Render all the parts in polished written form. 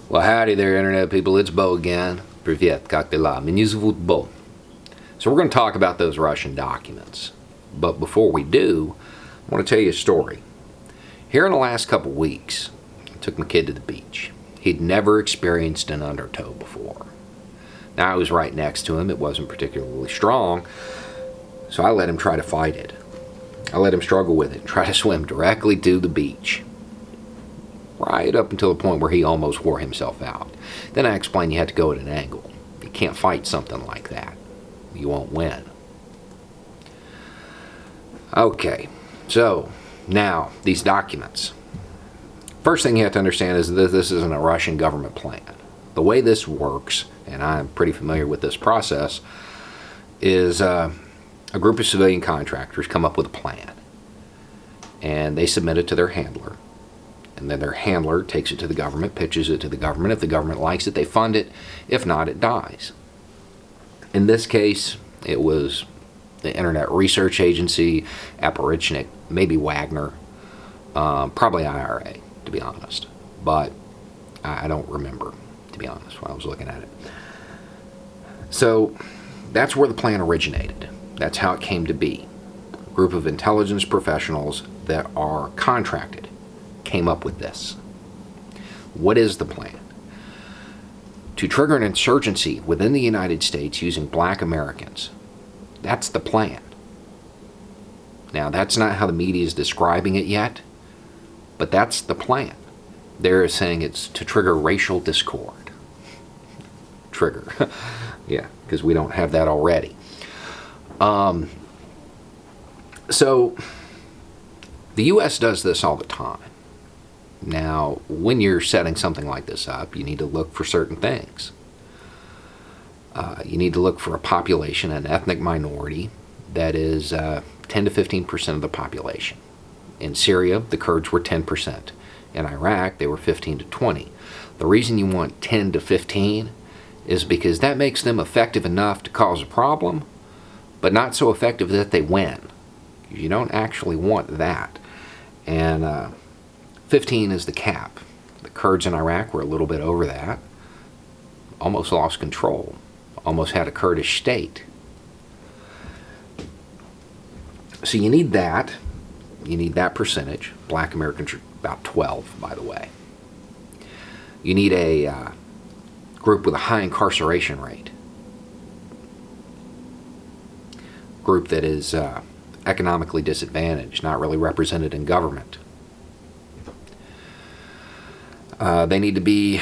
Well, howdy there, Internet people. It's Bo again. Привет, как дела? Меня зовут Bo. So we're going to talk about those Russian documents. But before we do, I want to tell you a story. Here in the last couple weeks, I took my kid to the beach. He'd never experienced an undertow before. Now, I was right next to him. It wasn't particularly strong, so I let him try to fight it. I let him struggle with it and try to swim directly to the beach. Right up until the point where he almost wore himself out. Then I explained you had to go at an angle. You can't fight something like that. You won't win. Okay, so now these documents. First thing you have to understand is that this isn't a Russian government plan. The way this works, and I'm pretty familiar with this process, is a group of civilian contractors come up with a plan. And they submit it to their handler. And then their handler takes it to the government, pitches it to the government. If the government likes it, they fund it. If not, it dies. In this case, it was the Internet Research Agency, Apparatchik, maybe Wagner, probably IRA, to be honest. But I don't remember, to be honest, when I was looking at it. So that's where the plan originated. That's how it came to be. A group of intelligence professionals that are contracted came up with this. What is the plan? To trigger an insurgency within the United States using black Americans. That's the plan. Now, that's not how the media is describing it yet, but that's the plan. They're saying it's to trigger racial discord. Trigger. Yeah, because we don't have that already. So, the U.S. does this all the time. Now, when you're setting something like this up, you need to look for certain things. You need to look for a population, an ethnic minority, that is 10 to 15% of the population. In Syria, the Kurds were 10%. In Iraq, they were 15 to 20. The reason you want 10 to 15 is because that makes them effective enough to cause a problem, but not so effective that they win. You don't actually want that. And 15 is the cap. The Kurds in Iraq were a little bit over that. Almost lost control. Almost had a Kurdish state. So you need that. You need that percentage. Black Americans are about 12, by the way. You need a group with a high incarceration rate. Group that is economically disadvantaged, not really represented in government. They need to be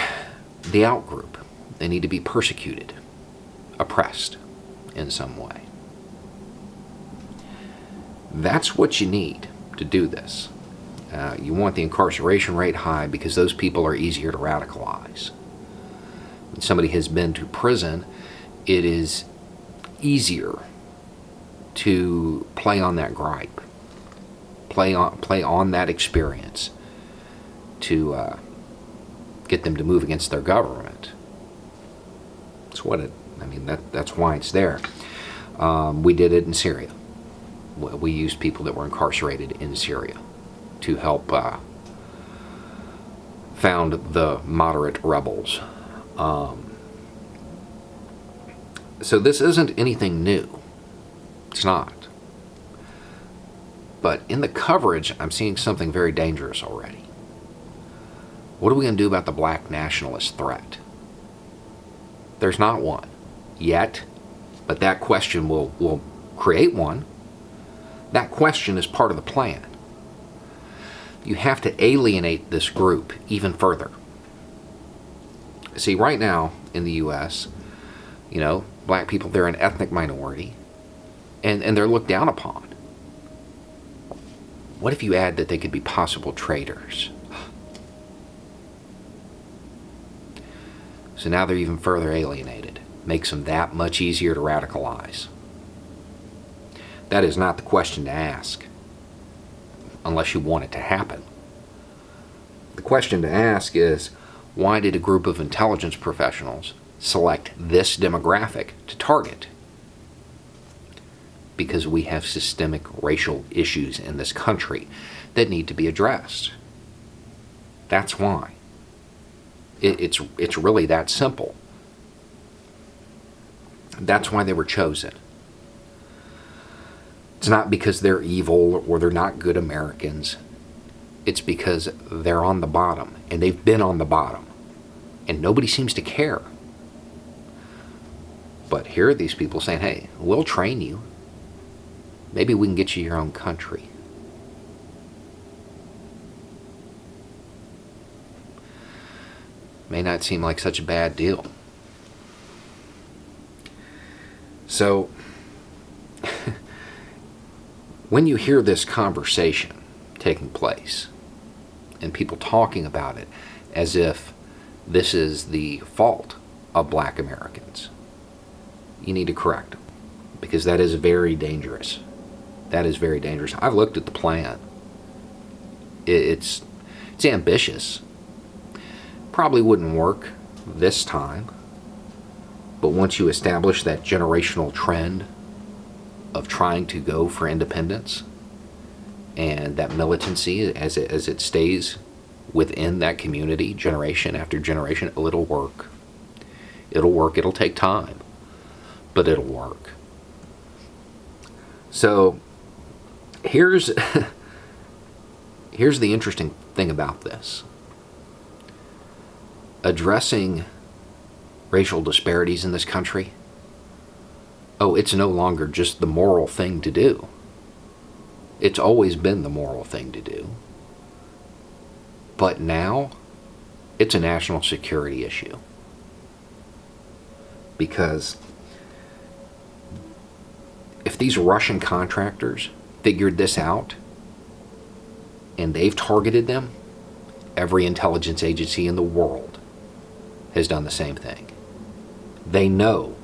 the out-group. They need to be persecuted, oppressed in some way. That's what you need to do this. You want the incarceration rate high because those people are easier to radicalize. When somebody has been to prison, it is easier to play on that gripe, play on that experience to get them to move against their government. That's what that's why it's there. We did it in Syria. We used people that were incarcerated in Syria to help found the moderate rebels. So this isn't anything new. It's not. But in the coverage, I'm seeing something very dangerous already. What are we going to do about the black nationalist threat? There's not one yet, but that question will create one. That question is part of the plan. You have to alienate this group even further. See, right now in the U.S., black people, they're an ethnic minority, and they're looked down upon. What if you add that they could be possible traitors? So now they're even further alienated. Makes them that much easier to radicalize. That is not the question to ask, unless you want it to happen. The question to ask is, why did a group of intelligence professionals select this demographic to target? Because we have systemic racial issues in this country that need to be addressed. That's why. It's really that simple. That's why they were chosen. It's not because they're evil or they're not good Americans. It's because they're on the bottom, and they've been on the bottom, and nobody seems to care. But here are these people saying, hey, we'll train you. Maybe we can get you your own country. May not seem like such a bad deal. So, when you hear this conversation taking place, and people talking about it as if this is the fault of black Americans, you need to correct them, because that is very dangerous. That is very dangerous. I've looked at the plan. It's ambitious. Probably wouldn't work this time, but once you establish that generational trend of trying to go for independence, and that militancy as it stays within that community generation after generation, it'll work. It'll take time, but it'll work. So here's the interesting thing about this. Addressing racial disparities in this country, it's no longer just the moral thing to do. It's always been the moral thing to do. But now, it's a national security issue. Because if these Russian contractors figured this out, and they've targeted them, every intelligence agency in the world has done the same thing. They know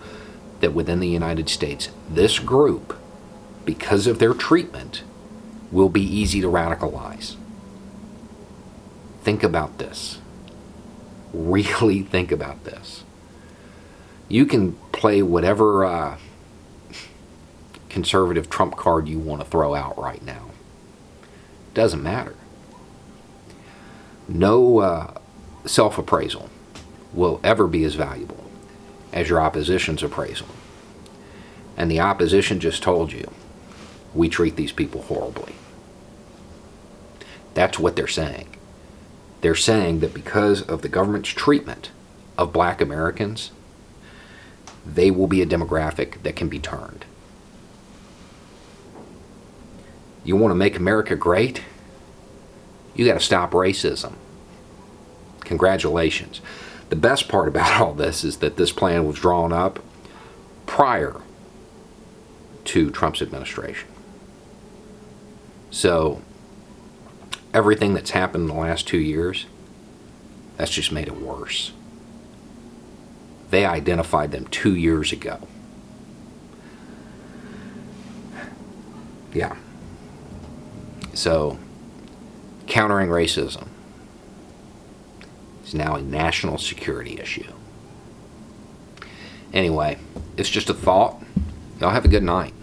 that within the United States, this group, because of their treatment, will be easy to radicalize. Think about this. Really think about this. You can play whatever conservative trump card you want to throw out right now. Doesn't matter. No self-appraisal will ever be as valuable as your opposition's appraisal. And the opposition just told you, we treat these people horribly. That's what they're saying. They're saying that because of the government's treatment of black Americans, they will be a demographic that can be turned. You want to make America great? You got to stop racism. Congratulations. The best part about all this is that this plan was drawn up prior to Trump's administration. So everything that's happened in the last 2 years, that's just made it worse. They identified them 2 years ago. Yeah. So, countering racism is now a national security issue. Anyway, it's just a thought. Y'all have a good night.